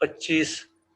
25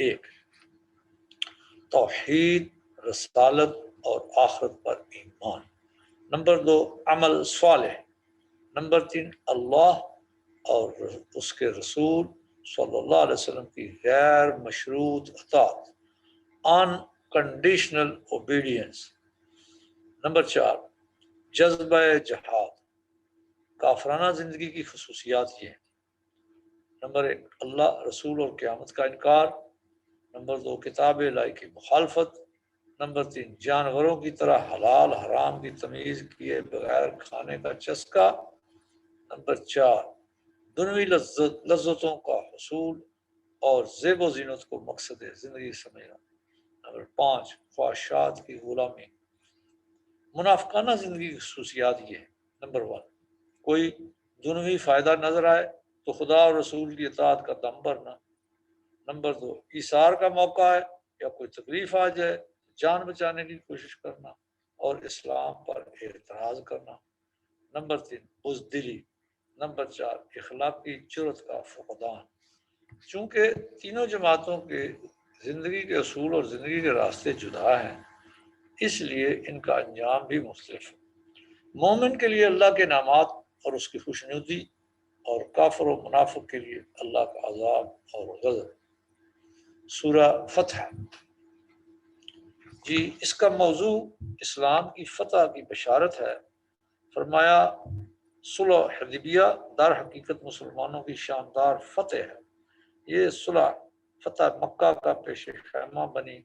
1, توحید، رسالت اور آخرت پر ایمان۔ نمبر 2 عمل صالح۔ نمبر 3 اللہ اور اس کے رسول صلی اللہ علیہ وسلم کی غیر مشروط اطاعت، unconditional obedience۔ نمبر 4 جذبہ جہاد۔ کافرانہ زندگی کی خصوصیات یہ ہیں: نمبر 1 اللہ، رسول اور قیامت کا انکار۔ نمبر 2 کتاب الہی کی مخالفت۔ نمبر 3 جانوروں کی طرح حلال حرام کی تمیز کیے بغیر کھانے کا چسکا۔ نمبر 4 دنیوی لذتوں کا حصول اور زیب و زینت کو مقصد زندگی سمجھنا۔ نمبر 5 خواہشات کی غلامی۔ منافقانہ زندگی کی خصوصیات یہ ہیں: نمبر 1 کوئی دنیوی فائدہ نظر آئے تو خدا اور رسول کی اطاعت کا دم بھرنا۔ نمبر 2 ایثار کا موقع ہے یا کوئی تکلیف آ جائے جان بچانے کی کوشش کرنا اور اسلام پر اعتراض کرنا۔ نمبر 3 بزدلی۔ نمبر 4 اخلاقی جرات کا فقدان۔ چونکہ تینوں جماعتوں کے زندگی کے اصول اور زندگی کے راستے جدا ہیں، اس لیے ان کا انجام بھی مختلف ہے۔ مومن کے لیے اللہ کے انعامات اور اس کی خوشنودی، اور کافر و منافق کے لیے اللہ کا عذاب اور غضب۔ سورہ فتح جی، اس کا موضوع اسلام کی فتح کی بشارت ہے۔ فرمایا صلح حدیبیہ در حقیقت مسلمانوں کی شاندار فتح ہے۔ یہ صلح فتح مکہ کا پیش خیمہ بنی۔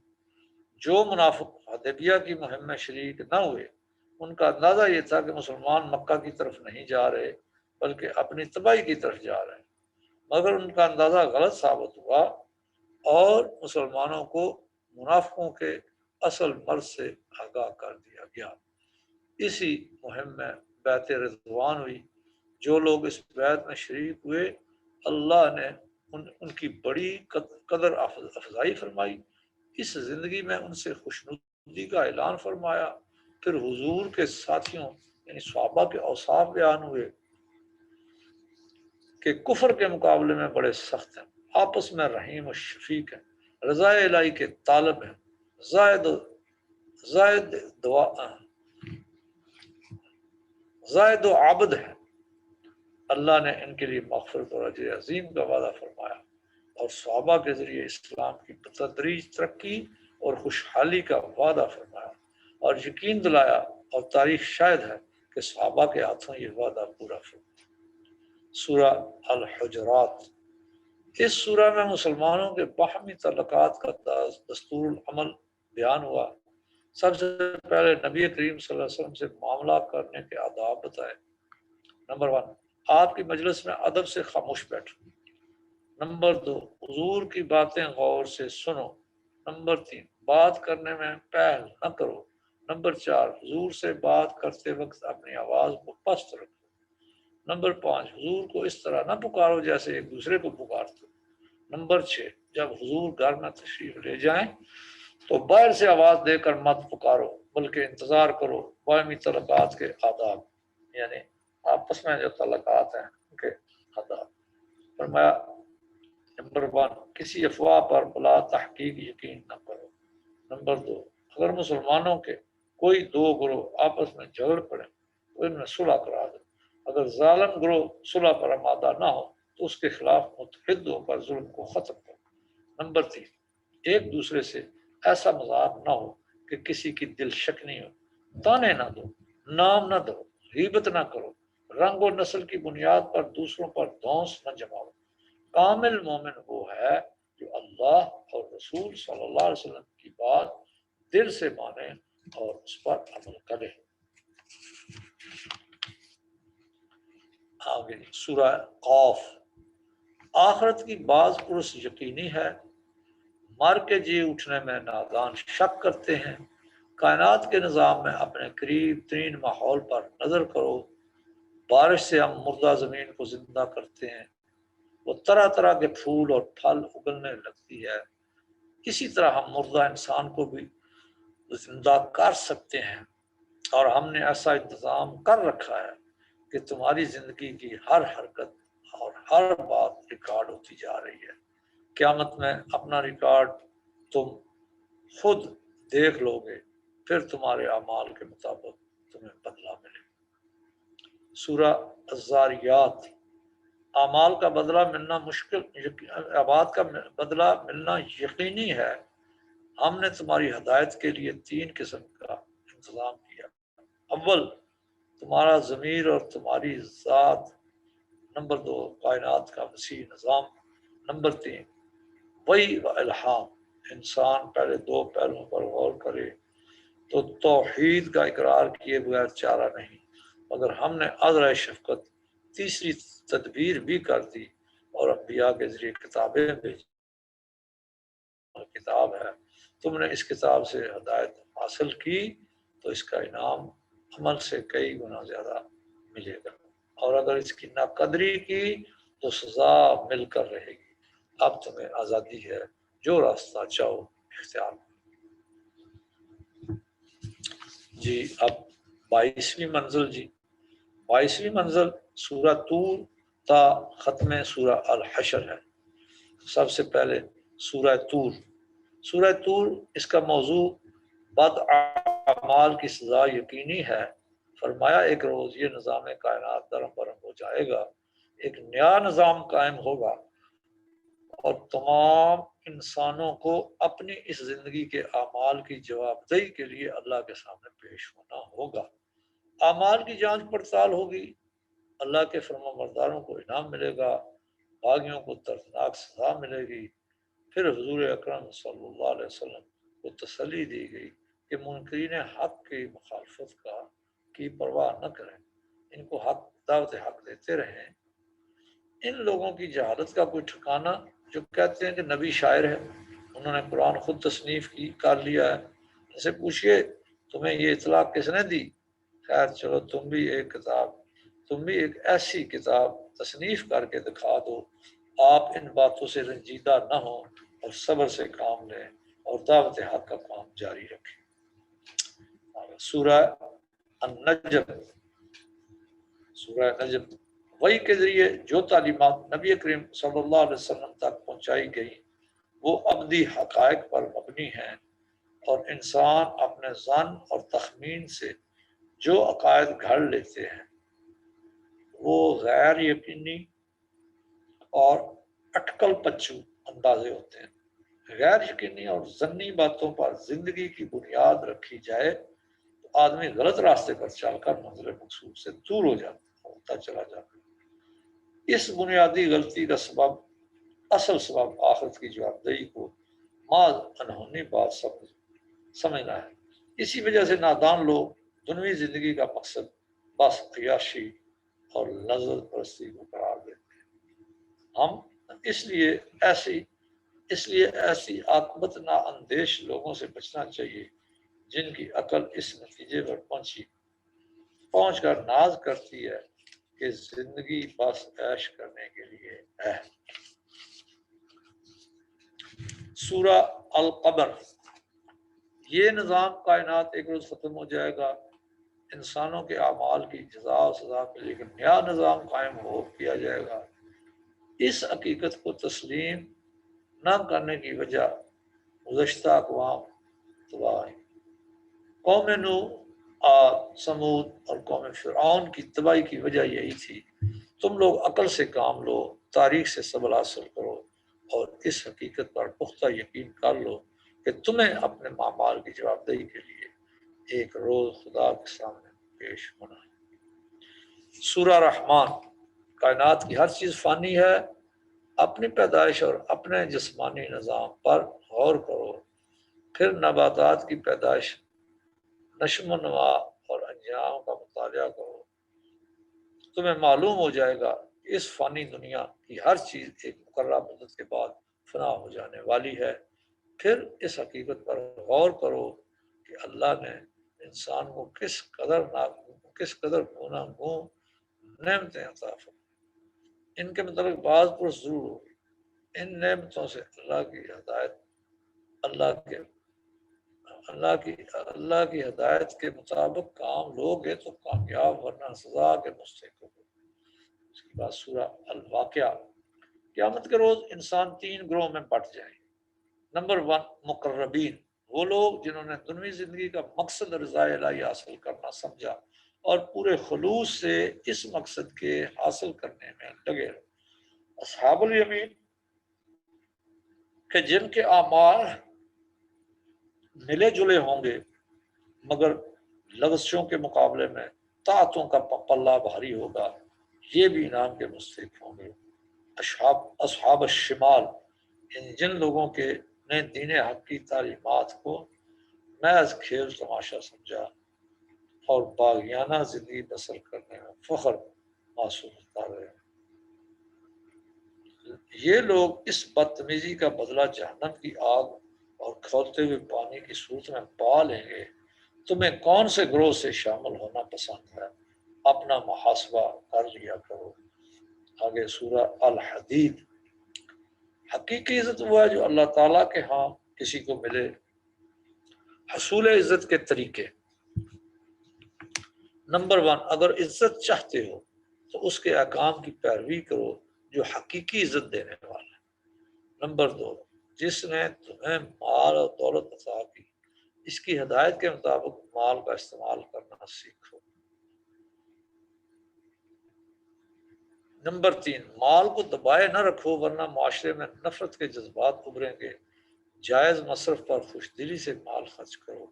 جو منافق حدیبیہ کی مہم میں شریک نہ ہوئے، ان کا اندازہ یہ تھا کہ مسلمان مکہ کی طرف نہیں جا رہے بلکہ اپنی تباہی کی طرف جا رہے ہیں، مگر ان کا اندازہ غلط ثابت ہوا اور مسلمانوں کو منافقوں کے اصل مرض سے آگاہ کر دیا گیا۔ اسی مہم میں بیعت رضوان ہوئی۔ جو لوگ اس بیعت میں شریک ہوئے، اللہ نے ان کی بڑی قدر افزائی فرمائی۔ اس زندگی میں ان سے خوشنودی کا اعلان فرمایا۔ پھر حضور کے ساتھیوں یعنی صحابہ کے اوصاف بیان ہوئے کہ کفر کے مقابلے میں بڑے سخت ہیں، آپس میں رحیم و شفیق ہیں، رضا الہی کے طالب ہیں، زاہد و عابد ہیں۔ اللہ نے ان کے لیے مغفرت اور اجر عظیم کا وعدہ فرمایا اور صحابہ کے ذریعے اسلام کی بتدریج ترقی اور خوشحالی کا وعدہ فرمایا اور یقین دلایا، اور تاریخ شاہد ہے کہ صحابہ کے ہاتھوں یہ وعدہ پورا فرمایا۔ سورہ الحجرات۔ اس سورہ میں مسلمانوں کے باہمی تعلقات کا دستور العمل بیان ہوا۔ سب سے پہلے نبی کریم صلی اللہ علیہ وسلم سے معاملہ کرنے کے آداب بتائے۔ نمبر 1 آپ کی مجلس میں ادب سے خاموش بیٹھو۔ نمبر 2 حضور کی باتیں غور سے سنو۔ نمبر 3 بات کرنے میں پہل نہ کرو۔ نمبر 4 حضور سے بات کرتے وقت اپنی آواز کو پست رکھو۔ نمبر 5 حضور کو اس طرح نہ پکارو جیسے ایک دوسرے کو پکارتے۔ نمبر 6 جب حضور گھر میں تشریف لے جائیں تو باہر سے آواز دے کر مت پکارو بلکہ انتظار کرو۔ باہمی تعلقات کے آداب یعنی آپس میں جو تعلقات ہیں ان کے آداب۔ فرمایا نمبر 1 کسی افواہ پر بلا تحقیق یقین نہ کرو۔ نمبر 2 اگر مسلمانوں کے کوئی دو گروہ آپس میں جھگڑ پڑے تو ان میں صلح کرا دو۔ اگر ظالم گروہ صلح پر آمادہ نہ ہو تو اس کے خلاف متحد ہو کر ظلم کو ختم کرو۔ نمبر 3 ایک دوسرے سے ایسا مذاق نہ ہو کہ کسی کی دل شکنی ہو، تانے نہ دو، نام نہ دو، غیبت نہ کرو، رنگ و نسل کی بنیاد پر دوسروں پر دھونس نہ جماؤ۔ کامل مومن وہ ہے جو اللہ اور رسول صلی اللہ علیہ وسلم کی بات دل سے مانے اور اس پر عمل کرے۔ آگے سورہ قاف۔ آخرت کی بعض پرس یقینی ہے، مر کے جی اٹھنے میں نادان شک کرتے ہیں۔ کائنات کے نظام میں اپنے قریب ترین ماحول پر نظر کرو۔ بارش سے ہم مردہ زمین کو زندہ کرتے ہیں، وہ طرح طرح کے پھول اور پھل اگلنے لگتی ہے۔ اسی طرح ہم مردہ انسان کو بھی زندہ کر سکتے ہیں، اور ہم نے ایسا انتظام کر رکھا ہے کہ تمہاری زندگی کی ہر حرکت اور ہر بات ریکارڈ ہوتی جا رہی ہے۔ قیامت میں اپنا ریکارڈ تم خود دیکھ لو گے، پھر تمہارے اعمال کے مطابق تمہیں بدلہ ملے گا۔ سورہ الذاریات، اعمال کا بدلہ ملنا مشکل، عبادت کا بدلہ ملنا یقینی ہے۔ ہم نے تمہاری ہدایت کے لیے 3 قسم کا انتظام کیا، اول تمہارا ضمیر اور تمہاری ذات، نمبر 2 کائنات کا وسیع نظام، نمبر 3 وحی و الہام۔ انسان پہلے 2 پہلوؤں پر غور کرے تو توحید کا اقرار کیے بغیر چارہ نہیں، مگر ہم نے عذر شفقت تیسری تدبیر بھی کر دی اور انبیاء کے ذریعے کتابیں بھیجی۔ کتاب ہے، تم نے اس کتاب سے ہدایت حاصل کی تو اس کا انعام عمل سے کئی گنا زیادہ ملے گا، اور اگر اس کی ناقدری کی تو سزا مل کر رہے گی۔ اب تمہیں آزادی ہے، جو راستہ چاہو اختیار کرو۔ جی اب 22ویں منزل، 22ویں منزل سورہ طور تا ختم سورہ الحشر ہے۔ سب سے پہلے سورہ طور۔ سورہ طور، اس کا موضوع بد اعمال کی سزا یقینی ہے۔ فرمایا ایک روز یہ نظام کائنات درم برم ہو جائے گا، ایک نیا نظام قائم ہوگا اور تمام انسانوں کو اپنی اس زندگی کے اعمال کی جواب دہی کے لیے اللہ کے سامنے پیش ہونا ہوگا۔ اعمال کی جانچ پڑتال ہوگی، اللہ کے فرما برداروں کو انعام ملے گا، باغیوں کو دردناک سزا ملے گی۔ پھر حضور اکرم صلی اللہ علیہ وسلم کو تسلی دی گئی کہ منکرین حق کی مخالفت کی پرواہ نہ کریں، ان کو دعوت حق دیتے رہیں۔ ان لوگوں کی جہالت کا کوئی ٹھکانہ جو کہتے ہیں کہ نبی شاعر ہے، انہوں نے قرآن خود تصنیف کر لیا ہے، ان سے پوچھئے تمہیں یہ اطلاع کس نے دی؟ خیر چلو تم بھی ایک ایسی کتاب تصنیف کر کے دکھا دو۔ آپ ان باتوں سے رنجیدہ نہ ہوں اور صبر سے کام لیں اور دعوت حق کا کام جاری رکھیں۔ سورہ النجم، سورہ نجم، وحی کے ذریعے جو تعلیمات نبی کریم صلی اللہ علیہ وسلم تک پہنچائی گئی وہ ابدی حقائق پر مبنی ہیں، اور انسان اپنے ظن اور تخمین سے جو عقائد گھڑ لیتے ہیں وہ غیر یقینی اور اٹکل پچو اندازے ہوتے ہیں۔ غیر یقینی اور ظنی باتوں پر زندگی کی بنیاد رکھی جائے تو آدمی غلط راستے پر چل کر منزل مقصود سے دور ہوتا چلا جاتا ہے۔ اس بنیادی غلطی کا اصل سبب آخرت کی جواب دہی کو محض انہونی بات سمجھنا ہے۔ اسی وجہ سے نادان لوگ دنوی زندگی کا مقصد بس عیاشی اور لذت پرستی کو قرار دیتے ہیں۔ ہم اس لیے ایسی عاقبت نا اندیش لوگوں سے بچنا چاہیے جن کی عقل اس نتیجے پر پہنچ کر ناز کرتی ہے کہ زندگی بس عیش کرنے کے لیے ہے۔ سورہ القمر، یہ نظام کائنات ایک روز ختم ہو جائے گا، انسانوں کے اعمال کی جزا و سزا میں لیکن نیا نظام قائم کیا جائے گا۔ اس حقیقت کو تسلیم نہ کرنے کی وجہ گزشتہ اقوام تباہ ہیں۔ قوم نوح، عاد، سمود اور قوم فرعون کی تباہی کی وجہ یہی تھی۔ تم لوگ عقل سے کام لو، تاریخ سے سبق حاصل کرو اور اس حقیقت پر پختہ یقین کر لو کہ تمہیں اپنے اعمال کی جواب دہی کے لیے ایک روز خدا کے سامنے پیش ہونا ہے۔ سورہ رحمان، کائنات کی ہر چیز فانی ہے، اپنی پیدائش اور اپنے جسمانی نظام پر غور کرو، پھر نباتات کی پیدائش، نشو و نما اور انجام کا مطالعہ کرو، تمہیں معلوم ہو جائے گا کہ اس فانی دنیا کی ہر چیز ایک مقررہ مدت کے بعد فنا ہو جانے والی ہے۔ پھر اس حقیقت پر غور کرو کہ اللہ نے انسان کو کس قدر گوناگون نعمتیں عطا فرمائیں۔ ان کے متعلق بعض پرس ضرور ہوگی۔ ان نعمتوں سے اللہ کی ہدایت کے مطابق کام لوگے تو کامیاب، ورنہ سزا کے مستحق ہو۔ اس کے بعد سورہ الواقعہ، قیامت کے روز انسان 3 گروہ میں بٹ جائیں۔ نمبر 1 مقربین، وہ لوگ جنہوں نے دنیوی زندگی کا مقصد رضا الہی حاصل کرنا سمجھا اور پورے خلوص سے اس مقصد کے حاصل کرنے میں لگے رہے۔ اصحاب الیمین کہ جن کے اعمال ملے جلے ہوں گے مگر لغزشوں کے مقابلے میں طاعتوں کا پلہ بھاری ہوگا، یہ بھی انعام کے مستحق ہوں گے۔ اصحاب الشمال جن لوگوں کے نے دین حق کی تعلیمات کو محض کھیل تماشا سمجھا اور باغیانہ زندگی بسر کرنے میں فخر محسوس کرتا رہے، یہ لوگ اس بدتمیزی کا بدلہ جہنم کی آگ اور کھولتے ہوئے پانی کی صورت میں پا لیں گے۔ تمہیں کون سے گروہ سے شامل ہونا پسند ہے؟ اپنا محاسبہ کر لیا کرو۔ آگے سورہ الحدید۔ حقیقی عزت وہ ہے جو اللہ تعالیٰ کے ہاں کسی کو ملے۔ حصول عزت کے طریقے۔ نمبر 1، اگر عزت چاہتے ہو تو اس کے احکام کی پیروی کرو جو حقیقی عزت دینے والا ہے۔ نمبر 2، جس نے تمہیں مال اور دولت عطا کی اس کی ہدایت کے مطابق مال کا استعمال کرنا سیکھو۔ نمبر 3، مال کو دبائے نہ رکھو ورنہ معاشرے میں نفرت کے جذبات ابھریں گے۔ جائز مصرف پر خوش دلی سے مال خرچ کرو،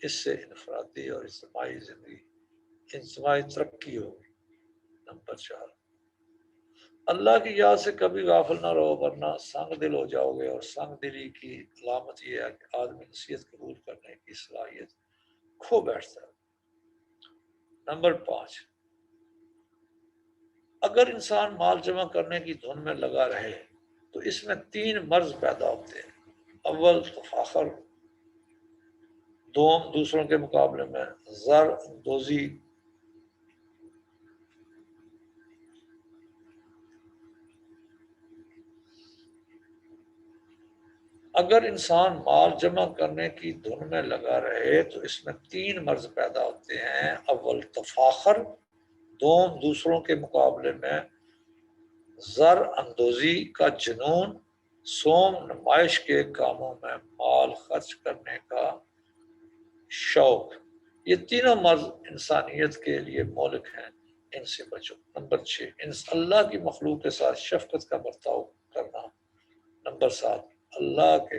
اس سے انفرادی اور اجتماعی ترقی ہوگی۔ نمبر 4، اللہ کی یاد سے کبھی غافل نہ رہو ورنہ سنگ دل ہو جاؤ گے، اور سنگ دلی کی علامت یہ ہے کہ آدمی نصیحت قبول کرنے کی صلاحیت کھو بیٹھتا ہے۔ نمبر 5، اگر انسان مال جمع کرنے کی دھن میں لگا رہے تو اس میں 3 مرض پیدا ہوتے ہیں۔ اول تفاخر، دوم دوسروں کے مقابلے میں زر اندوزی، اگر انسان مال جمع کرنے کی دھن میں لگا رہے تو اس میں 3 مرض پیدا ہوتے ہیں۔ اول تفاخر، دوم دوسروں کے مقابلے میں زر اندوزی کا جنون، سوم نمائش کے کاموں میں مال خرچ کرنے کا شوق۔ یہ تینوں مرض انسانیت کے لیے مہلک ہیں، ان سے بچو۔ نمبر 6، اللہ کی مخلوق کے ساتھ شفقت کا برتاؤ کرنا۔ نمبر 7، اللہ کے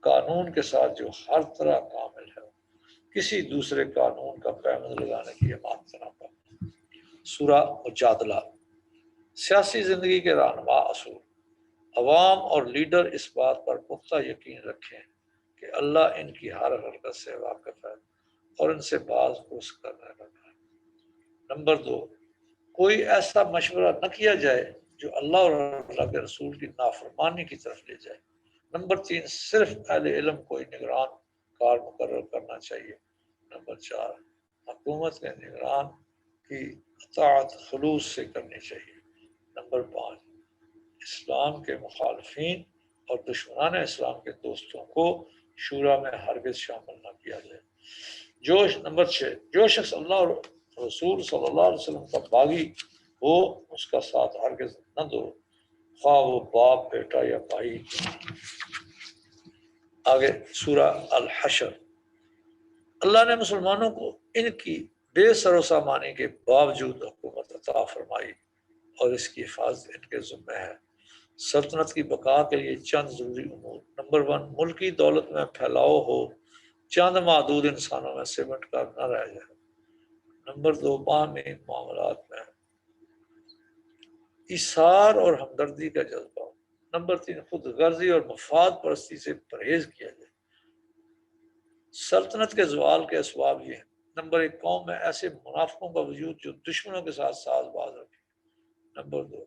قانون کے ساتھ جو ہر طرح کامل ہے کسی دوسرے قانون کا پیمند لگانے کی امانت نہ کرنا۔ سورہ مجادلہ۔ سیاسی زندگی کے رہنما اصول۔ عوام اور لیڈر اس بات پر پختہ یقین رکھیں کہ اللہ ان کی ہر حرکت سے واقف ہے اور ان سے باز پرس کرنے لگا ہے۔ نمبر 2، کوئی ایسا مشورہ نہ کیا جائے جو اللہ اور اللہ کے رسول کی نافرمانی کی طرف لے جائے۔ نمبر 3، صرف اہل علم کو نگران کار مقرر کرنا چاہیے۔ نمبر 4، حکومت کے نگران کی اطاعت خلوص سے کرنی چاہیے۔ نمبر 5، اسلام کے مخالفین اور دشمنان اسلام کے دوستوں کو شورا میں ہرگز شامل نہ کیا جائے۔ نمبر 6، جو شخص اللہ اور رسول صلی اللہ علیہ وسلم کا باغی ہو اس کا ساتھ ہرگز نہ دو، خواہ وہ باپ، بیٹا یا بھائی۔ آگے سورہ الحشر۔ اللہ نے مسلمانوں کو ان کی بے سر و سامانی کے باوجود حکومت عطا فرمائی اور اس کی حفاظت ان کے ذمہ ہے۔ سلطنت کی بقا کے لیے چند ضروری امور۔ نمبر 1، ملکی دولت میں پھیلاؤ ہو، چند محدود انسانوں میں سمٹ کر نہ رہ جائے۔ نمبر 2، باہمی معاملات میں ایثار اور ہمدردی کا جذبہ ہو۔ نمبر 3، خود غرضی اور مفاد پرستی سے پرہیز کیا جائے۔ سلطنت کے زوال کے اسباب یہ ہیں۔ نمبر 1، قوم میں ایسے منافقوں کا وجود جو دشمنوں کے ساتھ ساز باز رکھے۔ نمبر 2،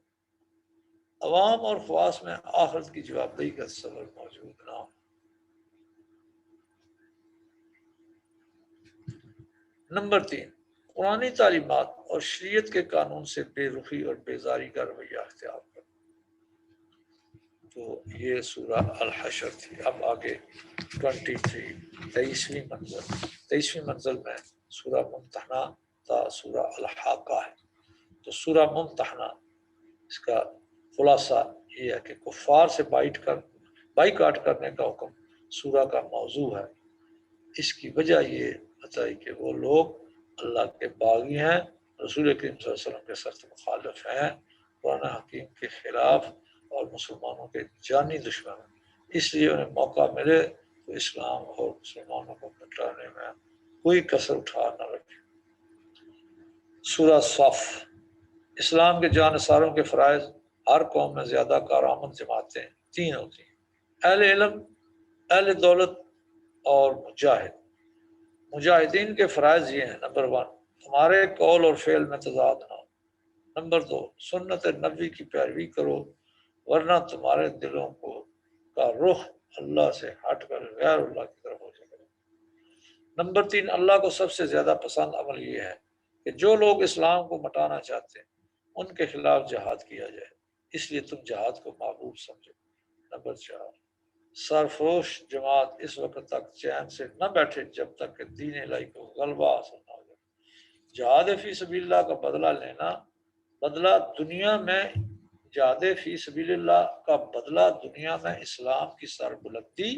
عوام اور خواص میں آخرت کی جواب دہی کا تصور موجود نہ ہو۔ نمبر 3، قرآنی تعلیمات اور شریعت کے قانون سے بے رخی اور بیزاری کا رویہ اختیار کرنا۔ تو یہ سورہ الحشر تھی۔ اب آگے 23ویں منزل میں سورہ ممتحنہ تا سورہ الحاقہ ہے۔ تو سورہ ممتحنہ اس کا خلاصہ یہ ہے کہ کفار سے بائیکاٹ کرنے کا حکم، سورہ کا موضوع ہے۔ اس کی وجہ یہ بتائی کہ وہ لوگ اللہ کے باغی ہیں، رسول کریم صلی اللہ علیہ وسلم کے سخت مخالف ہیں، قرآن حکیم کے خلاف اور مسلمانوں کے جانی دشمن ہیں۔ اس لیے انہیں موقع ملے تو اسلام اور مسلمانوں کو مٹانے میں کوئی کسر اٹھا نہ رکھے۔ سورہ صف۔ اسلام کے جانثاروں کے فرائض۔ ہر قوم میں زیادہ کارآمد جماعتیں 3 ہوتی ہیں: اہل علم، اہل دولت اور مجاہد۔ مجاہدین کے فرائض یہ ہیں: نمبر 1، تمہارے قول اور فعل میں تضاد نہ ہو۔ نمبر 2، سنت نبی کی پیروی کرو، ورنہ تمہارے دلوں کا رخ اللہ سے ہٹ کر غیر اللہ کی طرف ہو جائے گا۔ نمبر 3، اللہ کو سب سے زیادہ پسند عمل یہ ہے کہ جو لوگ اسلام کو مٹانا چاہتے ہیں ان کے خلاف جہاد کیا جائے، اس لیے تم جہاد کو محبوب سمجھو۔ نمبر 4، سرفروش جماعت اس وقت تک چین سے نہ بیٹھے جب تک کہ دین الہی کو غلبہ حاصل نہ ہو جائے۔ جہاد فی سبیل اللہ کا بدلہ دنیا میں جہاد فی سبیل اللہ کا بدلہ دنیا میں اسلام کی سربلندی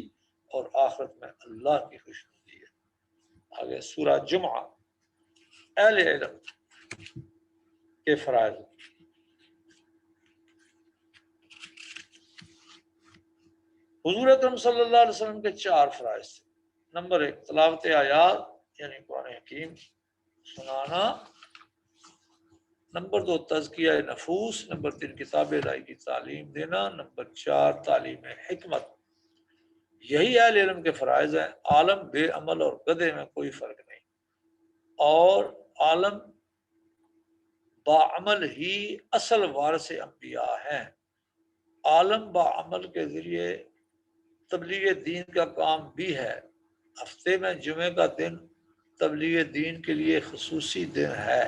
اور آخرت میں اللہ کی خوشنودی ہے۔ آگے سورہ جمعہ۔ اہل علم کے فرائض۔ حضور اکرم صلی اللہ علیہ وسلم کے 4 فرائض تھے۔ نمبر 1، تلاوت آیات یعنی قرآن حکیم سنانا۔ نمبر 2، تزکیہ نفوس۔ نمبر 3، کتاب الہی کی تعلیم دینا۔ نمبر 4، تعلیم حکمت۔ یہی اہل علم کے فرائض ہیں۔ عالم بے عمل اور گدھے میں کوئی فرق نہیں، اور عالم باعمل ہی اصل وارث انبیاء ہیں۔ عالم باعمل کے ذریعے تبلیغ دین کا کام بھی ہے۔ ہفتے میں جمعے کا دن تبلیغ دین کے لیے خصوصی دن ہے،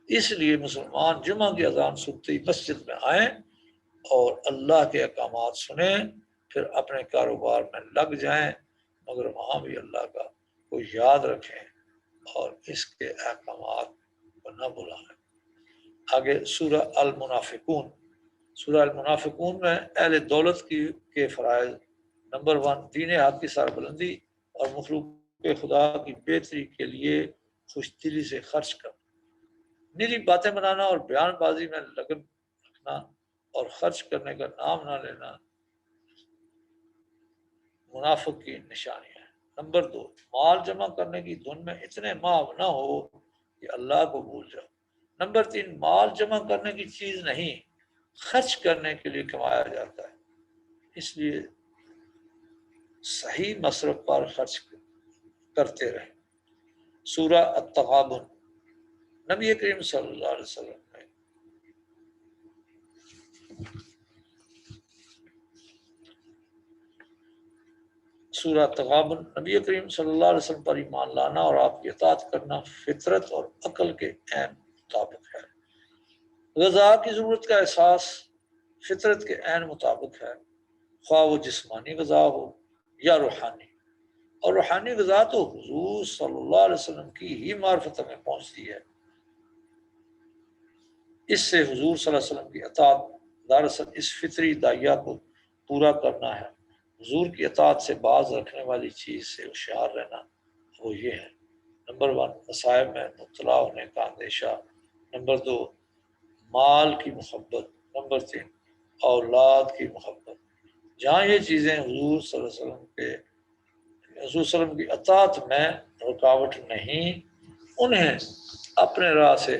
اس لیے مسلمان جمعہ کی اذان سنتے ہی مسجد میں آئیں اور اللہ کے احکامات سنیں، پھر اپنے کاروبار میں لگ جائیں، مگر وہاں بھی اللہ کا کو یاد رکھیں اور اس کے احکامات کو نہ بھلائیں۔ آگے سورہ المنافقون۔ سورہ المنافقون میں اہل دولت کے فرائض۔ نمبر 1، دین حق کی سربلندی اور مخلوق خدا کی بہتری کے لیے خوش دلی سے خرچ کرنا۔ نیری باتیں بنانا اور بیان بازی میں لگن رکھنا اور خرچ کرنے کا نام نہ لینا منافق کی نشانی ہے۔ نمبر 2، مال جمع کرنے کی دھن میں اتنے ماو نہ ہو کہ اللہ کو بھول جاؤ۔ نمبر 3، مال جمع کرنے کی چیز نہیں، خرچ کرنے کے لیے کمایا جاتا ہے، اس لیے صحیح مصرف پر خرچ کرتے رہیں۔ سورہ التغابن۔ نبی کریم صلی اللہ علیہ وسلم نے سورہ تغابن، نبی کریم صلی اللہ علیہ وسلم پر ایمان لانا اور آپ کی اطاعت کرنا فطرت اور عقل کے عین مطابق ہے۔ غذا کی ضرورت کا احساس فطرت کے عین مطابق ہے، خواہ وہ جسمانی غذا ہو یا روحانی، اور روحانی غذا تو حضور صلی اللہ علیہ وسلم کی ہی معرفت میں پہنچتی ہے۔ اس سے حضور صلی اللہ علیہ وسلم کی اطاعت دراصل اس فطری داعیہ کو پورا کرنا ہے۔ حضور کی اطاعت سے باز رکھنے والی چیز سے ہوشیار رہنا وہ یہ ہے: نمبر 1، مصائب میں مبتلا ہونے کا اندیشہ۔ نمبر 2، مال کی محبت۔ نمبر 3، اولاد کی محبت۔ جہاں یہ چیزیں حضور صلی اللہ علیہ وسلم کی اطاعت میں رکاوٹ نہیں، انہیں اپنے راہ سے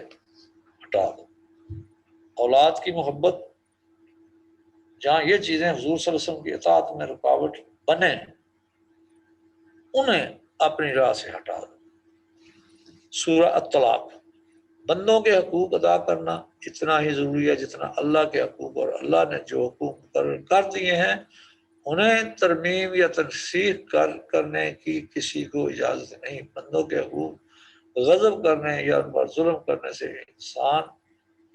ہٹا دو۔ اولاد کی محبت، جہاں یہ چیزیں حضور صلی اللہ علیہ وسلم کی اطاعت میں رکاوٹ بنے، انہیں اپنی راہ سے ہٹا دو۔ سورہ الطلاق۔ بندوں کے حقوق ادا کرنا اتنا ہی ضروری ہے جتنا اللہ کے حقوق، اور اللہ نے جو حقوق مقرر کر دیے ہیں انہیں ترمیم یا تنسیخ کرنے کی کسی کو اجازت نہیں۔ بندوں کے حقوق غضب کرنے یا ان پر ظلم کرنے سے انسان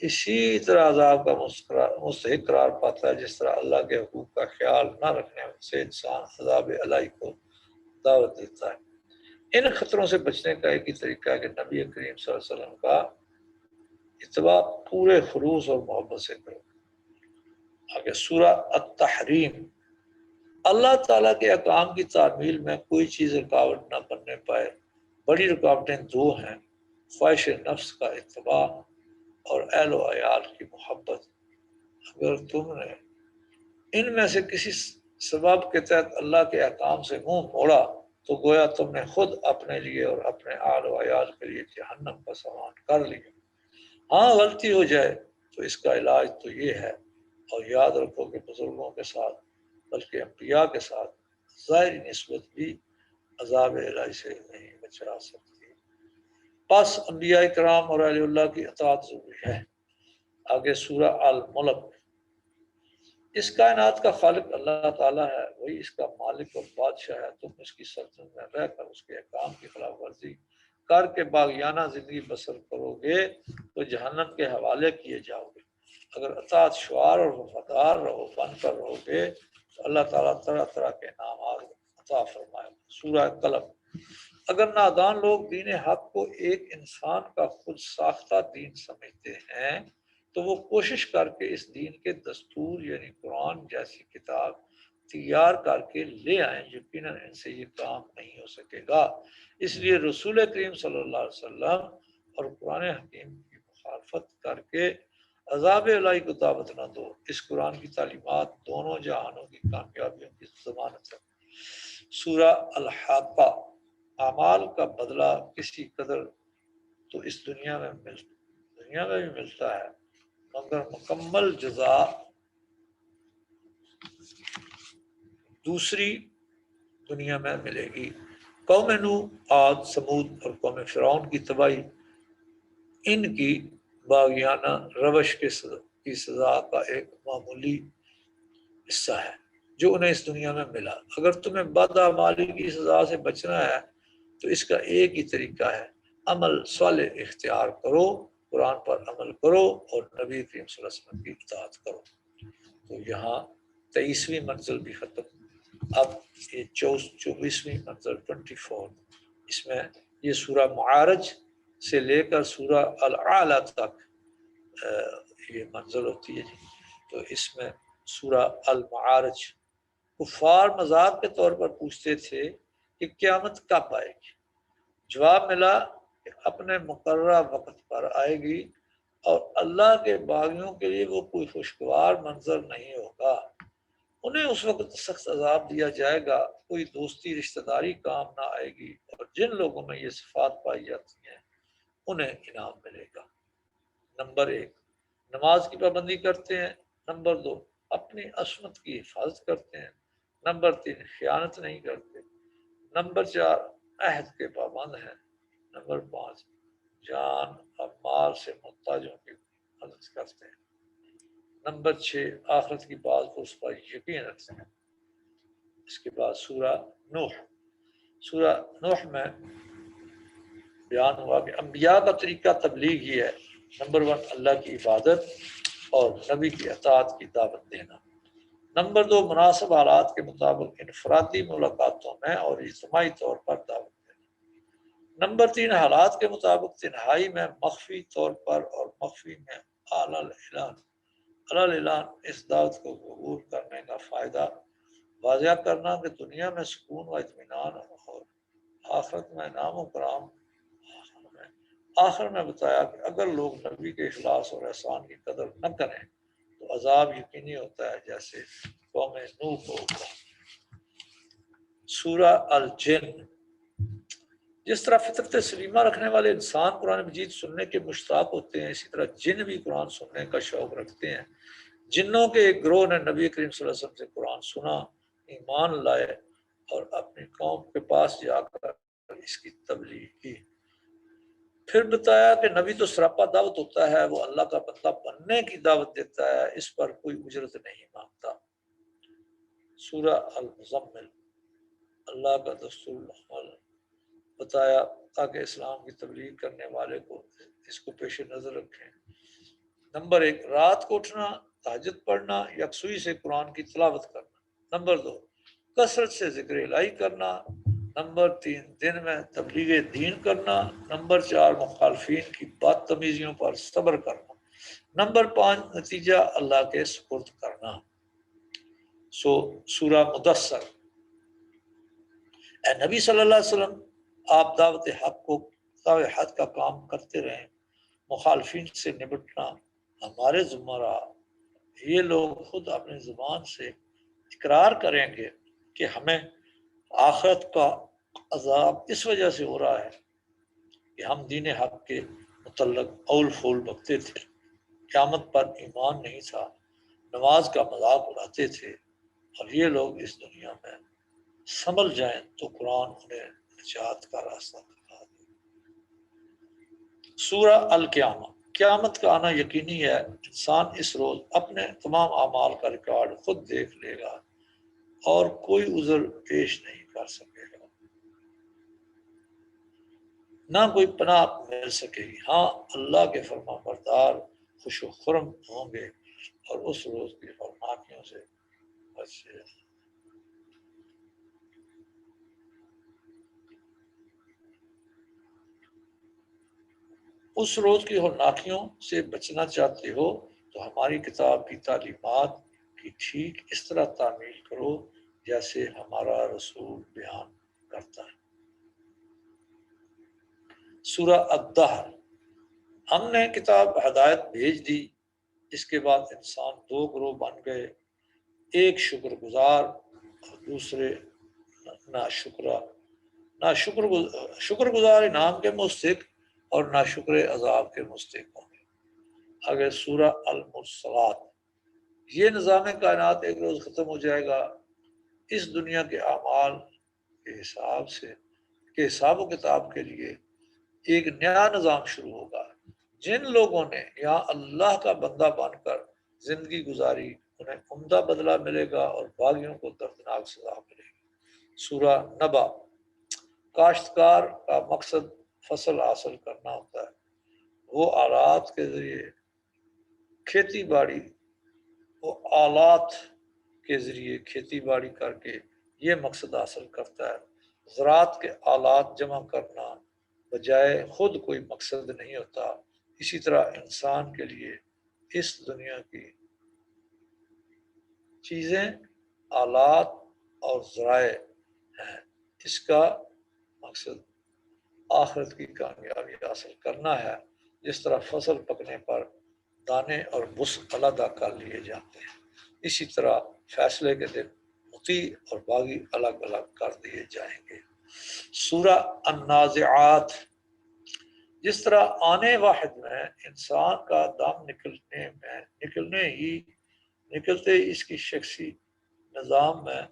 اسی طرح عذاب کا مستحق قرار پاتا ہے جس طرح اللہ کے حقوق کا خیال نہ رکھنے سے انسان عذاب الہی کو دعوت دیتا ہے۔ ان خطروں سے بچنے کا ایک ہی طریقہ ہے کہ نبی کریم صلی اللہ علیہ وسلم کا اتباع پورے خلوص اور محبت سے کرو۔ آگے سورہ التحریم۔ اللہ تعالیٰ کے احکام کی تعمیل میں کوئی چیز رکاوٹ نہ بننے پائے۔ بڑی رکاوٹیں دو ہیں، خواہش نفس کا اتباع اور اہل و عیال کی محبت۔ اگر تم نے ان میں سے کسی سبب کے تحت اللہ کے احکام سے منہ موڑا تو گویا تم نے خود اپنے لیے اور اپنے اہل و عیال کے لیے جہنم کا سامان کر لیا۔ ہاں غلطی ہو جائے تو اس کا علاج تو یہ ہے، اور یاد رکھو کہ بزرگوں کے ساتھ بلکہ انبیاء کے ساتھ ظاہری نسبت بھی عذاب الہی سے نہیں بچا سکتی۔ پس انبیاء کرام اور اہل اللہ کی اطاعت ضروری ہے۔ آگے سورہ الملک۔ اس کائنات کا خالق اللہ تعالیٰ ہے، وہی اس کا مالک اور بادشاہ ہے۔ تم اس کی سلطنت میں رہ کر اس کے احکام کی خلاف ورزی کر کے باغیانہ زندگی بسر کرو گے تو جہنم کے حوالے کیے جاؤ گے۔ اگر اطاعت شعار اور وفادار رہو بن کر رہو گے تو اللہ تعالیٰ طرح طرح کے انعامات عطا فرمائے گا۔ سورہ قلم۔ اگر نادان لوگ دین حق کو ایک انسان کا خود ساختہ دین سمجھتے ہیں تو وہ کوشش کر کے اس دین کے دستور یعنی قرآن جیسی کتاب تیار کر کے لے آئیں۔ یقیناً ان سے یہ کام نہیں ہو سکے گا۔ اس لیے رسول کریم صلی اللہ علیہ وسلم اور قرآن حکیم کی مخالفت کر کے عذاب الہی کو دعوت نہ دو۔ اس قرآن کی تعلیمات دونوں جہانوں کی کامیابیوں کی ضمانت ہے۔ سورہ الحاقہ۔ اعمال کا بدلہ کسی قدر تو اس دنیا میں بھی ملتا ہے، مگر مکمل جزا دوسری دنیا میں ملے گی۔ قوم نوح، عاد، سمود اور قوم فرعون کی تباہی ان کی باغیانہ روش کی سزا کا ایک معمولی حصہ ہے جو انہیں اس دنیا میں ملا۔ اگر تمہیں بدعمالی کی سزا سے بچنا ہے تو اس کا ایک ہی طریقہ ہے، عمل صالح اختیار کرو، قرآن پر عمل کرو اور نبی کریم صلی اللہ علیہ وسلم کی اطاعت کرو۔ تو یہاں 23ویں منزل بھی ختم۔ اب یہ 24ویں منزل 24، اس میں یہ سورہ معارج سے لے کر سورہ الاعلی تک یہ منزل ہوتی ہے۔ تو اس میں سورہ المعارج، کفار مذاق کے طور پر پوچھتے تھے کہ قیامت کب آئے گی؟ جواب ملا کہ اپنے مقررہ وقت پر آئے گی، اور اللہ کے باغیوں کے لیے وہ کوئی خوشگوار منظر نہیں ہوگا۔ انہیں اس وقت سخت عذاب دیا جائے گا، کوئی دوستی رشتہ داری کام نہ آئے گی، اور جن لوگوں میں یہ صفات پائی جاتی ہیں انہیں انعام ملے گا۔ نمبر 1، نماز کی پابندی کرتے ہیں۔ نمبر 2، اپنی عصمت کی حفاظت کرتے ہیں۔ نمبر 3، خیانت نہیں کرتے۔ نمبر 4، عہد کے پابند ہیں۔ نمبر 5، جان اور مال سے محتاجوں کی مدد کرتے ہیں۔ نمبر 6، آخرت کی بات کو اس پر یقین رکھتے ہیں۔ اس کے بعد سورہ نوح۔ سورہ نوح میں بیان ہوا کہ انبیاء کا طریقہ تبلیغ ہی ہے۔ نمبر 1، اللہ کی عبادت اور نبی کی اطاعت کی دعوت دینا۔ نمبر 2، مناسب حالات کے مطابق انفرادی ملاقاتوں میں اور اجتماعی طور پر دعوت دینا۔ نمبر 3، حالات کے مطابق تنہائی میں، مخفی طور پر اور مخفی میں اعلان اس دعوت کو قبول کرنے کا فائدہ واضح کرنا کہ دنیا میں سکون و اطمینان اور آخرت میں انعام و کرام۔ آخر میں بتایا کہ اگر لوگ نبی کے اخلاص اور احسان کی قدر نہ کریں تو عذاب یقینی ہوتا ہے، جیسے قوم نوح کو ہوگا۔ سورہ الجن۔ جس طرح فطرت سلیمہ رکھنے والے انسان قرآن مجید سننے کے مشتاق ہوتے ہیں، اسی طرح جن بھی قرآن سننے کا شوق رکھتے ہیں۔ جنوں کے ایک گروہ نے نبی کریم صلی اللہ علیہ وسلم سے قرآن سنا، ایمان لائے اور اپنی قوم کے پاس جا کر اس کی تبلیغ کی۔ پھر بتایا کہ نبی تو سراپا دعوت ہوتا ہے، وہ اللہ کا بندہ بننے کی دعوت دیتا ہے، اس پر کوئی اجرت نہیں مانگتا۔ سورہ المزمل۔ اللہ کا دستور العمل بتایا تاکہ اسلام کی تبلیغ کرنے والے کو اس کو پیش نظر رکھیں۔ نمبر 1، رات کو اٹھنا، تہجد پڑھنا، یکسوئی سے قرآن کی تلاوت کرنا۔ نمبر 2، کثرت سے ذکر الہی کرنا۔ نمبر 3، دن میں تبلیغ دین کرنا۔ نمبر 4، مخالفین کی بدتمیزیوں پر صبر کرنا۔ نمبر 5، نتیجہ اللہ کے سپرد کرنا۔ سورہ مدثر، اے نبی صلی اللہ علیہ وسلم آپ دعوت حق کا کام کرتے رہیں، مخالفین سے نمٹنا ہمارے ذمہ رہا۔ یہ لوگ خود اپنی زبان سے اقرار کریں گے کہ ہمیں آخرت کا عذاب اس وجہ سے ہو رہا ہے کہ ہم دین حق کے متعلق اول پھول بکتے تھے، قیامت پر ایمان نہیں تھا، نماز کا مذاق اڑاتے تھے، اور یہ لوگ اس دنیا میں سنبھل جائیں تو قرآن انہیں نجات کا راستہ دکھا دے۔ سورہ القیامہ، قیامت کا آنا یقینی ہے، انسان اس روز اپنے تمام اعمال کا ریکارڈ خود دیکھ لے گا اور کوئی عذر پیش نہیں کر سکے گا، نہ کوئی پناہ مل سکے گی۔ ہاں اللہ کے فرما بردار خوش و خرم ہوں گے اور اس روز کی ہولناکیوں سے بچے۔ اس روز کی ہولناکیوں سے بچنا چاہتے ہو تو ہماری کتاب کی تعلیمات کی ٹھیک اس طرح تعمیل کرو جیسے ہمارا رسول بیان کرتا ہے۔ سورہ الدہر، ہم نے کتاب ہدایت بھیج دی، اس کے بعد انسان دو گروہ بن گئے، ایک شکر گزار اور دوسرے شکر گزار انعام کے مستحق اور ناشکر عذاب کے مستحق ہوں گے۔ اگر سورہ المرسلات، یہ نظام کائنات ایک روز ختم ہو جائے گا، اس دنیا کے اعمال کے حساب و کتاب کے لیے ایک نیا نظام شروع ہوگا۔ جن لوگوں نے یہاں اللہ کا بندہ بن کر زندگی گزاری انہیں عمدہ بدلہ ملے گا اور باغیوں کو دردناک سزا ملے گی۔ سورہ نبا، کاشتکار کا مقصد فصل حاصل کرنا ہوتا ہے، وہ آلات کے ذریعے کھیتی باڑی کر کے یہ مقصد حاصل کرتا ہے۔ زراعت کے آلات جمع کرنا بجائے خود کوئی مقصد نہیں ہوتا۔ اسی طرح انسان کے لیے اس دنیا کی چیزیں، آلات اور ذرائع ہیں، اس کا مقصد آخرت کی کامیابی حاصل کرنا ہے۔ جس طرح فصل پکنے پر دانے اور بس علیحدہ کر لیے جاتے ہیں، اسی طرح فیصلے کے دن مطیع اور باغی الگ الگ کر دیے جائیں گے۔ سورہ النازعات، جس طرح آنے واحد میں انسان کا دم نکلتے ہی اس کی شخصی نظام میں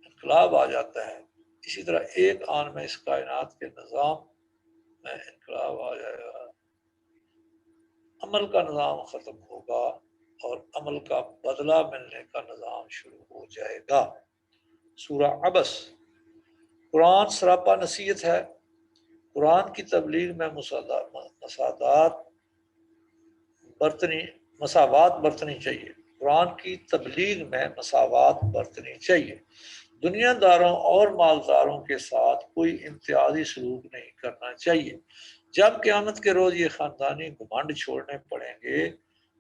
انقلاب آ جاتا ہے، اسی طرح ایک آن میں اس کائنات کے نظام میں انقلاب آ جائے گا، عمل کا نظام ختم ہوگا اور عمل کا بدلہ ملنے کا نظام شروع ہو جائے گا۔ سورہ عبس، قرآن سراپا نصیحت ہے، قرآن کی تبلیغ میں مساوات برتنی چاہیے، قرآن کی تبلیغ میں مساوات برتنی چاہیے، دنیا داروں اور مالداروں کے ساتھ کوئی امتیازی سلوک نہیں کرنا چاہیے۔ جب قیامت کے روز یہ خاندانی گھمنڈ چھوڑنے پڑیں گے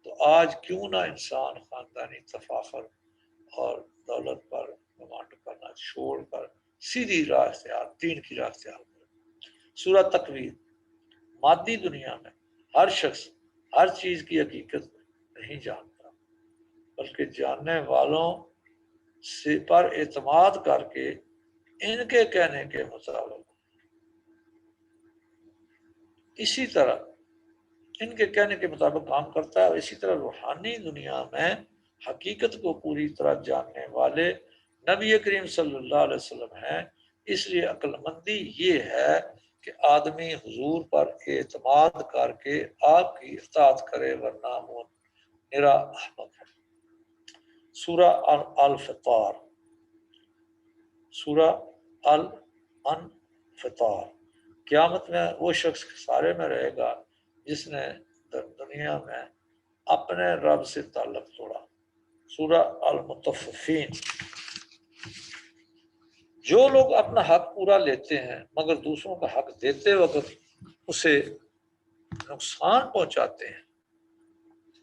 تو آج کیوں نہ انسان خاندانی تفاخر اور دولت پر گھمنڈ کرنا چھوڑ کر سیدھی راہ اختیار، دین کی راہ اختیار کرے۔ سورہ تکویر، مادی دنیا میں ہر شخص ہر چیز کی حقیقت نہیں جانتا، بلکہ جاننے والوں سے پر اعتماد کر کے ان کے کہنے کے مطابق کام کرتا ہے، اور اسی طرح روحانی دنیا میں حقیقت کو پوری طرح جاننے والے نبی کریم صلی اللہ علیہ وسلم ہیں۔ اس لیے عقل مندی یہ ہے کہ آدمی حضور پر اعتماد کر کے آپ کی اطاعت کرے، ورنہ وہ نرا احمق ہے۔ سورہ الانفطار، سورہ الانفطار، قیامت میں وہ شخص خسارے میں رہے گا جس نے دنیا میں اپنے رب سے تعلق توڑا۔ سورہ المطففین، جو لوگ اپنا حق پورا لیتے ہیں مگر دوسروں کا حق دیتے وقت اسے نقصان پہنچاتے ہیں،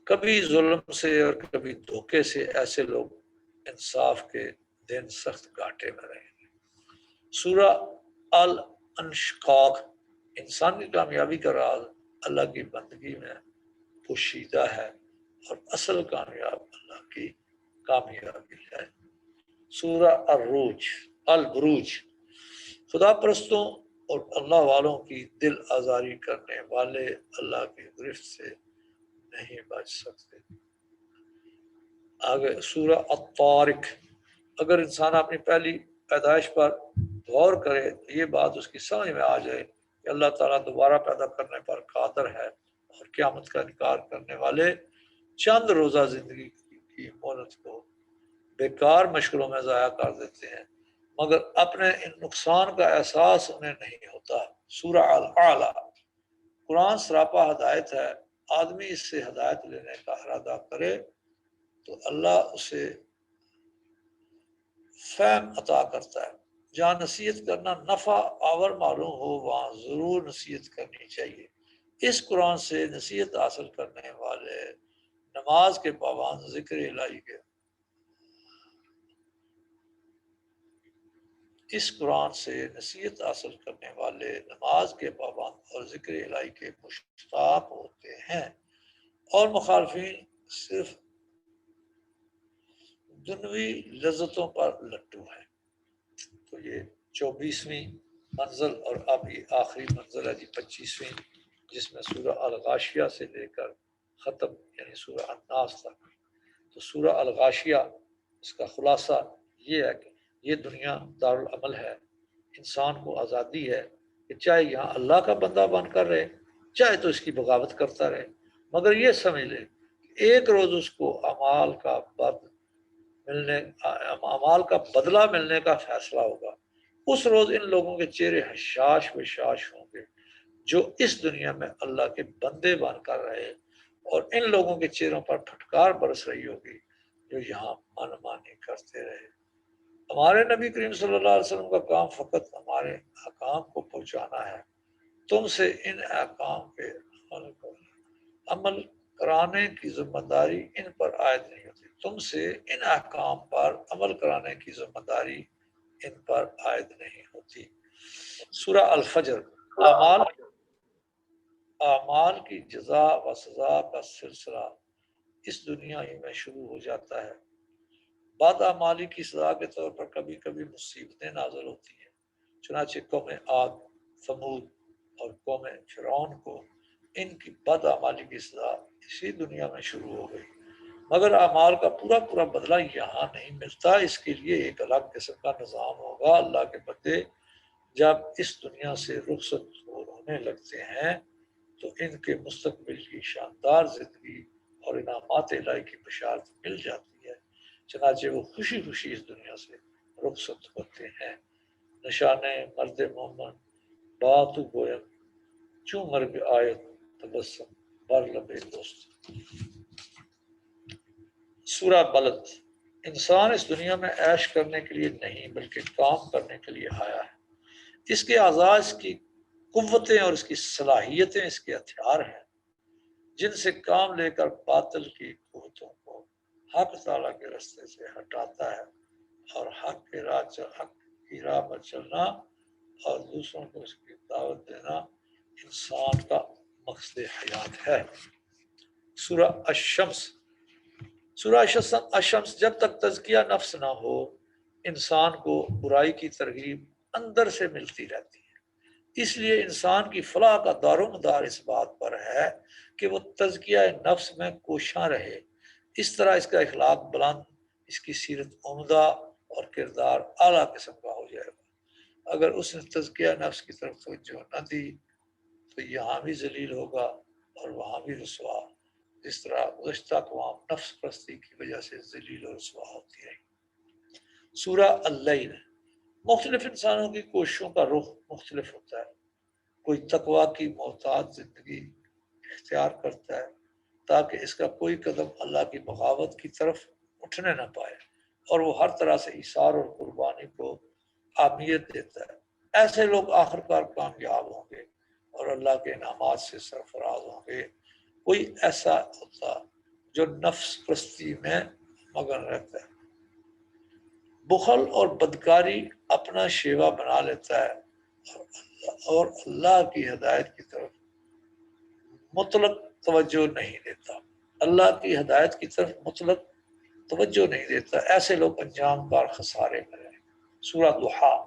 کبھی ظلم سے اور کبھی دھوکے سے، ایسے لوگ انصاف کے دن سخت گھاٹے میں رہیں گے۔ سورہ الانشقاق، انسان کی کامیابی کا راز اللہ کی بندگی میں پوشیدہ ہے اور اصل کامیاب اللہ کی کامیابی ہے۔ سورہ البروج، خدا پرستوں اور اللہ والوں کی دل آزاری کرنے والے اللہ کی گرفت سے نہیں بچ سکتے۔ آگے سورہ الطارق، اگر انسان اپنی پہلی پیدائش پر غور کرے تو یہ بات اس کی سمجھ میں آ جائے کہ اللہ تعالیٰ دوبارہ پیدا کرنے پر قادر ہے اور قیامت کا انکار کرنے والے چند روزہ زندگی کی مہلت کو بیکار مشغلوں میں ضائع کر دیتے ہیں، مگر اپنے ان نقصان کا احساس انہیں نہیں ہوتا۔ سورہ الاعلی، قرآن سراپا ہدایت ہے، آدمی اس سے ہدایت لینے کا ارادہ کرے تو اللہ اسے فہم عطا کرتا ہے۔ جہاں نصیحت کرنا نفع آور معلوم ہو وہاں ضرور نصیحت کرنی چاہیے۔ اس قرآن سے نصیحت حاصل کرنے والے نماز کے پابند، ذکر الہی کے اس قرآن سے نصیحت حاصل کرنے والے نماز کے پابند اور ذکر الہی کے مشتاق ہوتے ہیں، اور مخالفین صرف دنوی لذتوں پر لٹو ہیں۔ تو یہ 24ویں منزل، اور اب یہ آخری منزل ہے 25ویں، جس میں سورہ الغاشیہ سے لے کر ختم یعنی سورہ الناس تک۔ تو سورہ الغاشیہ، اس کا خلاصہ یہ ہے کہ یہ دنیا دارالعمل ہے، انسان کو آزادی ہے کہ چاہے یہاں اللہ کا بندہ بن کر رہے، چاہے تو اس کی بغاوت کرتا رہے، مگر یہ سمجھ لے کہ ایک روز اس کو اعمال کا بدلہ ملنے کا فیصلہ ہوگا۔ اس روز ان لوگوں کے چہرے حشاش بشاش ہوں گے جو اس دنیا میں اللہ کے بندے بن کر رہے، اور ان لوگوں کے چہروں پر پھٹکار برس رہی ہوگی جو یہاں من مانی کرتے رہے۔ ہمارے نبی کریم صلی اللہ علیہ وسلم کا کام فقط ہمارے احکام کو پہنچانا ہے، تم سے ان احکام پہ عمل کرانے کی ذمہ داری ان پر عائد نہیں ہوتی، تم سے ان احکام پر عمل کرانے کی ذمہ داری ان پر عائد نہیں ہوتی۔ سورہ الفجر، اعمال کی جزا و سزا کا سلسلہ اس دنیا ہی میں شروع ہو جاتا ہے۔ بدعمالی کی سزا کے طور پر کبھی کبھی مصیبتیں نازل ہوتی ہیں، چنانچہ قوم عاد، ثمود اور قوم فرعون کو ان کی بدعمالی کی سزا اسی دنیا میں شروع ہو گئی، مگر اعمال کا پورا پورا بدلہ یہاں نہیں ملتا۔ اس کے لیے ایک الگ قسم کا نظام ہوگا۔ اللہ کے بندے جب اس دنیا سے رخصت ہونے لگتے ہیں تو ان کے مستقبل کی شاندار زندگی اور انعامات الہی کی بشارت مل جاتی ہے، چنانچہ وہ خوشی خوشی اس دنیا سے رخصت ہوتے ہیں۔ نشان مرد مومن باتو گویم چوں مرگ آیت تبسم بر لبے دوست۔ سورہ بلد، انسان اس دنیا میں عیش کرنے کے لیے نہیں بلکہ کام کرنے کے لیے آیا ہے۔ اس کے اعضاء اس کی قوتیں اور اس کی صلاحیتیں اس کے ہتھیار ہیں جن سے کام لے کر باطل کی قوتوں کو حق تعالیٰ کے راستے سے ہٹاتا ہے، اور حق کی راہ پر چلنا اور دوسروں کو اس کی دعوت دینا انسان کا مقصد حیات ہے۔ سورہ الشمس، سورہ الشمس، جب تک تزکیہ نفس نہ ہو انسان کو برائی کی ترغیب اندر سے ملتی رہتی ہے، اس لیے انسان کی فلاح کا دار و مدار اس بات پر ہے کہ وہ تزکیہ نفس میں کوشاں رہے، اس طرح اس کا اخلاق بلند، اس کی سیرت عمدہ اور کردار اعلیٰ قسم کا ہو جائے گا۔ اگر اس نے تزکیہ نفس کی طرف توجہ نہ دی تو یہاں بھی ذلیل ہوگا اور وہاں بھی رسوا، جس طرح گزشتہ اقوام نفس پرستی کی وجہ سے ذلیل اور رسوا ہوتی رہی۔ سورہ اللیل، مختلف انسانوں کی کوششوں کا رخ مختلف ہوتا ہے۔ کوئی تقویٰ کی محتاط زندگی اختیار کرتا ہے تاکہ اس کا کوئی قدم اللہ کی بغاوت کی طرف اٹھنے نہ پائے، اور وہ ہر طرح سے ایثار اور قربانی کو اہمیت دیتا ہے۔ ایسے لوگ آخرکار کامیاب ہوں گے اور اللہ کے انعامات سے سرفراز ہوں گے۔ کوئی ایسا ہوتا جو نفس پرستی میں مگن رہتا ہے بخل اور بدکاری اپنا شیوا بنا لیتا ہے اور اللہ کی ہدایت کی طرف مطلق توجہ نہیں دیتا، اللہ کی ہدایت کی طرف مطلق توجہ نہیں دیتا، ایسے لوگ انجام کار خسارے میں ہیں۔ سورہ ضحیٰ۔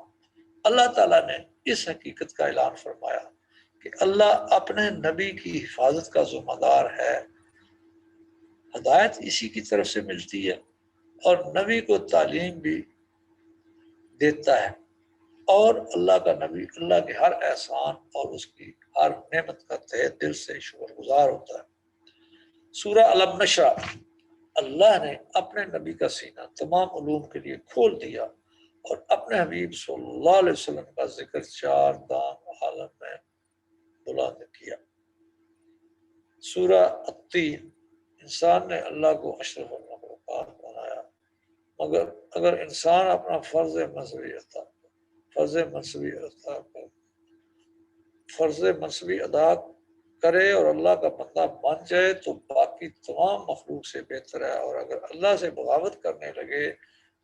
اللہ تعالیٰ نے اس حقیقت کا اعلان فرمایا کہ اللہ اپنے نبی کی حفاظت کا ذمہ دار ہے، ہدایت اسی کی طرف سے ملتی ہے اور نبی کو تعلیم بھی دیتا ہے، اور اللہ کا نبی اللہ کے ہر احسان اور اس کی ہر نعمت کا تہ دل سے شکر گزار ہوتا ہے۔ سورہ علم نشرح۔ اللہ نے اپنے نبی کا سینہ تمام علوم کے لیے کھول دیا اور اپنے حبیب صلی اللہ علیہ وسلم کا ذکر چار دام عالم میں بلند کیا۔ سورہ التین۔ انسان نے اللہ کو اشرف المخلوقات بنایا، مگر اگر انسان اپنا فرض منصبی ادا کرے اور اللہ کا بندہ بن جائے تو باقی تمام مخلوق سے بہتر ہے، اور اگر اللہ سے بغاوت کرنے لگے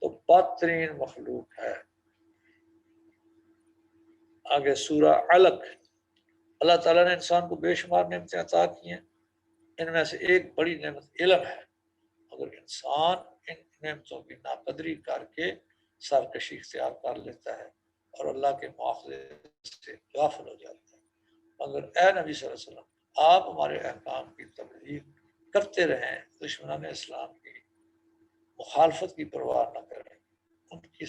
تو بدترین مخلوق ہے۔ آگے سورہ علق۔ اللہ تعالیٰ نے انسان کو بے شمار نعمتیں عطا کی ہیں، ان میں سے ایک بڑی نعمت علم ہے، مگر انسان ان نعمتوں کی ناقدری کر کے سرکشی اختیار کر لیتا ہے اور اللہ کے مواخذے سے غافل ہو جاتا ہے۔ مگر اے نبی صلی اللہ علیہ وسلم، آپ ہمارے احکام کی تبلیغ کرتے رہیں، دشمنان اسلام کی مخالفت کی پرواہ نہ کریں، ان کی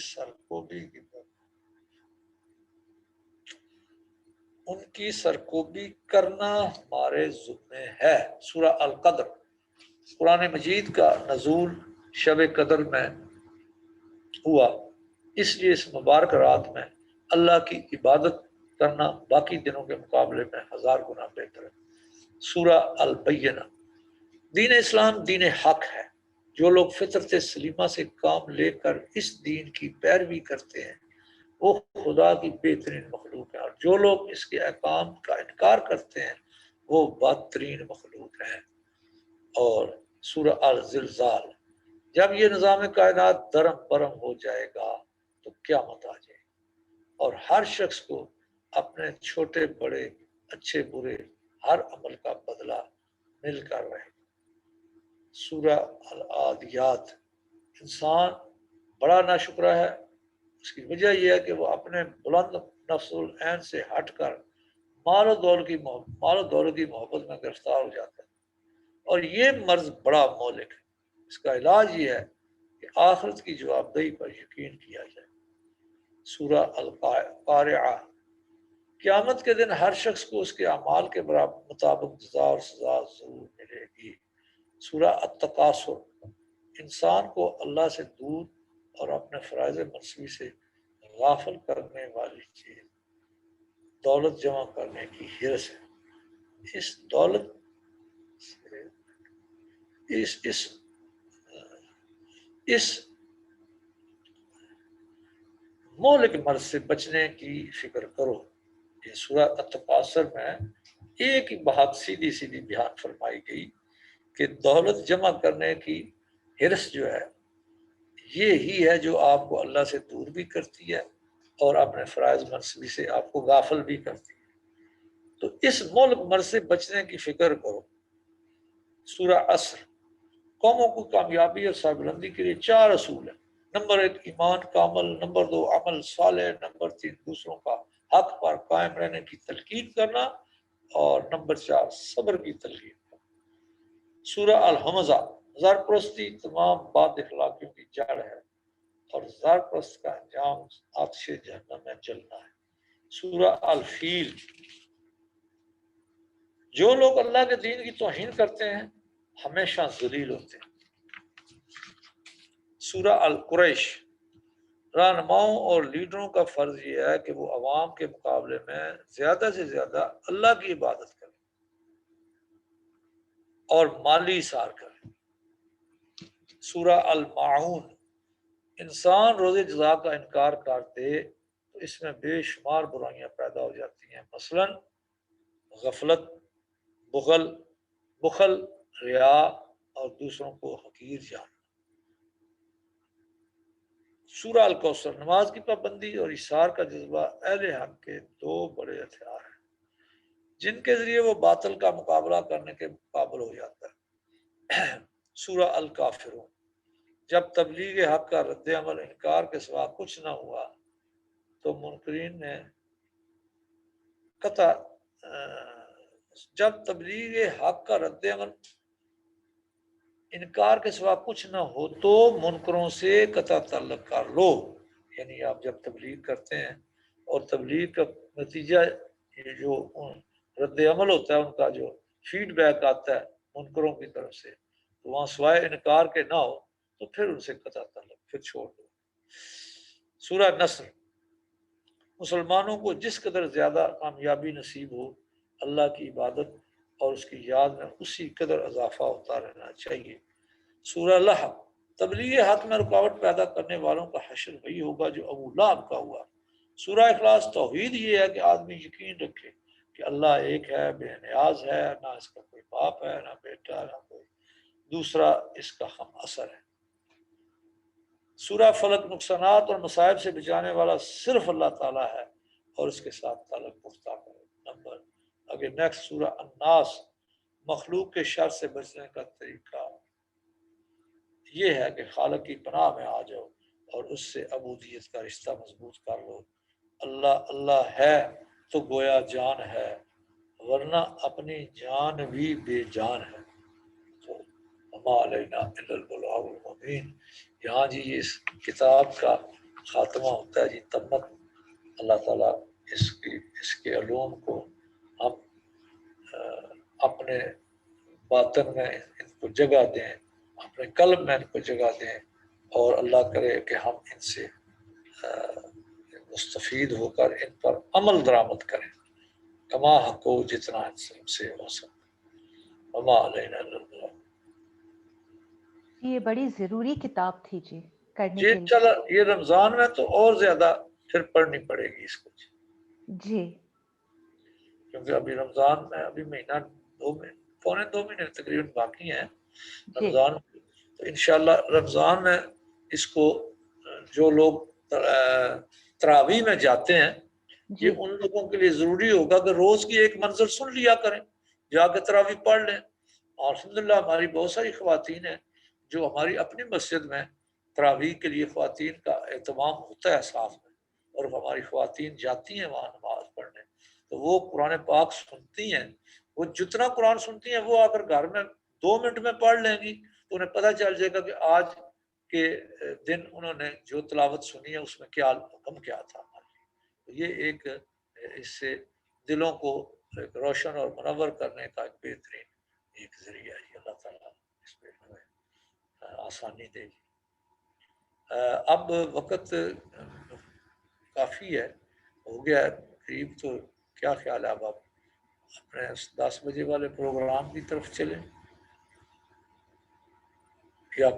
سرکوبی کرنا ہمارے ذمے ہے۔ سورہ القدر۔ قرآن مجید کا نزول شب قدر میں ہوا، اس لیے اس مبارک رات میں اللہ کی عبادت کرنا باقی دنوں کے مقابلے میں 1000 گنا بہتر ہے۔ سورہ البینہ۔ دین اسلام دین حق ہے، جو لوگ فطرت سلیمہ سے کام لے کر اس دین کی پیروی کرتے ہیں وہ خدا کی بہترین مخلوق ہے، اور جو لوگ اس کے احکام کا انکار کرتے ہیں وہ بدترین مخلوق ہیں۔ اور سورہ الزلزال۔ جب یہ نظام کائنات درم برم ہو جائے گا تو قیامت آ جائے گی اور ہر شخص کو اپنے چھوٹے بڑے اچھے برے ہر عمل کا بدلہ مل کر رہے گا۔ سورہ العادیات۔ انسان بڑا ناشکرا ہے، اس کی وجہ یہ ہے کہ وہ اپنے بلند نفس العین سے ہٹ کر مال و دولت کی محبت میں گرفتار ہو جاتا ہے، اور یہ مرض بڑا مہلک ہے۔ اس کا علاج یہ ہے کہ آخرت کی جواب دہی پر یقین کیا جائے۔ سورہ القارعہ۔ قیامت کے دن ہر شخص کو اس کے اعمال کے مطابق جزا اور سزا ضرور ملے گی۔ سورہ التکاثر۔ انسان کو اللہ سے دور اور اپنے فرائض منصبی سے غافل کرنے والی چیز دولت جمع کرنے کی حرص ہے۔ اس دولت سے اس مہلک مرض سے بچنے کی فکر کرو۔ یہ سورہ التکاثر میں ایک ہی بات سیدھی سیدھی بیان فرمائی گئی کہ دولت جمع کرنے کی حرص جو ہے یہ ہی ہے جو آپ کو اللہ سے دور بھی کرتی ہے اور اپنے فرائض منصبی سے آپ کو غافل بھی کرتی ہے۔ تو اس مہلک مرض سے بچنے کی فکر کرو۔ سورہ عصر۔ قوموں کو کامیابی اور سربلندی کے لیے 4 اصول ہیں۔ نمبر 1 ایمان کامل، نمبر 2 عمل صالح، نمبر 3 دوسروں کا حق پر قائم رہنے کی تلقین کرنا، اور نمبر 4 صبر کی تلقین کرنا۔ سورہ الحمزہ۔ زر پرستی تمام بد اخلاقیوں کی جڑ ہے اور زر پرست کا انجام آتش جہنم میں جلنا ہے۔ سورہ الفیل۔ جو لوگ اللہ کے دین کی توہین کرتے ہیں ہمیشہ ذلیل ہوتے ہیں۔ سورہ القریش۔ رہنماؤں اور لیڈروں کا فرض یہ ہے کہ وہ عوام کے مقابلے میں زیادہ سے زیادہ اللہ کی عبادت کریں اور مالی اثار کریں۔ سورہ الماعون۔ انسان روز جزا کا انکار کر دے تو اس میں بے شمار برائیاں پیدا ہو جاتی ہیں، مثلا غفلت، بخل، ریا اور دوسروں کو حقیر جاننا۔ سورہ الکوثر، نماز کی پابندی اور اشار کا جذبہ اہل حق کے دو بڑے ہتھیار ہیں جن کے ذریعے وہ باطل کا مقابلہ کرنے کے قابل ہو جاتا ہے۔ سورہ الکافرون، جب تبلیغ حق کا رد عمل انکار کے سوا کچھ نہ ہوا تو منکرین نے قطع جب تبلیغ حق کا رد عمل انکار کے سوا کچھ نہ ہو تو منکروں سے قطع تعلق کر لو، یعنی آپ جب تبلیغ کرتے ہیں اور تبلیغ کا نتیجہ یہ جو رد عمل ہوتا ہے ان کا جو فیڈ بیک آتا ہے منکروں کی طرف سے، تو وہاں سوائے انکار کے نہ ہو تو پھر ان سے قطع تعلق، پھر چھوڑ دو۔ سورہ نصر، مسلمانوں کو جس قدر زیادہ کامیابی نصیب ہو اللہ کی عبادت اور اس کی یاد میں اسی قدر اضافہ ہوتا رہنا چاہیے۔ سورہ لہب، تبلیغ حق میں رکاوٹ پیدا کرنے والوں کا حشر وہی ہوگا جو ابو لہب کا ہوا۔ سورہ اخلاص، توحید یہ ہے کہ آدمی یقین رکھے کہ اللہ ایک ہے، بے نیاز ہے، نہ اس کا کوئی باپ ہے، نہ بیٹا، نہ کوئی دوسرا اس کا ہم اثر ہے۔ سورہ فلق، نقصانات اور مصائب سے بچانے والا صرف اللہ تعالیٰ ہے اور اس کے ساتھ تعلق پختہ کرے۔ نمبر آگے نیکسٹ سورہ الناس، مخلوق کے شر سے بچنے کا طریقہ یہ ہے کہ خالق کی پناہ میں آ جاؤ اور اس سے عبودیت کا رشتہ مضبوط کر لو۔ اللہ اللہ ہے تو گویا جان ہے، ورنہ اپنی جان بھی بے جان ہے۔ تو وما علینا الا البلاغ المبین، یہاں جی اس کتاب کا خاتمہ ہوتا ہے جی۔ تمت اللہ تعالیٰ اس کے علوم کو ہم اپنے باطن میں ان کو جگہ دیں، اپنے قلب میں ان کو جگہ دیں، اور اللہ کرے کہ ہم ان سے مستفید ہو کر ان پر عمل درآمد کریں، کما حق ہو جتنا ان سے ہو سکے۔ وما علینا الا البلاغ۔ یہ بڑی ضروری کتاب تھی جی کرنے یہ کے لیے۔ چل یہ رمضان میں تو اور زیادہ پھر پڑھنی پڑے گی اس کو جی کیونکہ ابھی رمضان میں ابھی مہینہ پونے 2 مہینے تقریباً باقی ہیں جی رمضان، تو انشاءاللہ رمضان میں اس کو جو لوگ تراویح میں جاتے ہیں جی یہ ان لوگوں کے لیے ضروری ہوگا کہ روز کی ایک منزل سن لیا کریں، جا کے تراویح پڑھ لیں۔ اور الحمدللہ ہماری بہت ساری خواتین ہیں جو ہماری اپنی مسجد میں تراویح کے لیے خواتین کا اہتمام ہوتا ہے صاف میں، اور ہماری خواتین جاتی ہیں وہاں نماز پڑھنے، تو وہ قرآن پاک سنتی ہیں، وہ جتنا قرآن سنتی ہیں وہ آ کر گھر میں 2 منٹ میں پڑھ لیں گی تو انہیں پتہ چل جائے گا کہ آج کے دن انہوں نے جو تلاوت سنی ہے اس میں کیا حکم کیا تھا۔ یہ ایک اس سے دلوں کو ایک روشن اور منور کرنے کا ایک بہترین ایک ذریعہ ہے۔ اللہ تعالیٰ اس پہ ہمیں آسانی دے گی۔ اب وقت کافی ہے، ہو گیا ہے قریب، تو کیا خیال ہے اب آپ اپنے 10 بجے والے پروگرام کی طرف چلیں؟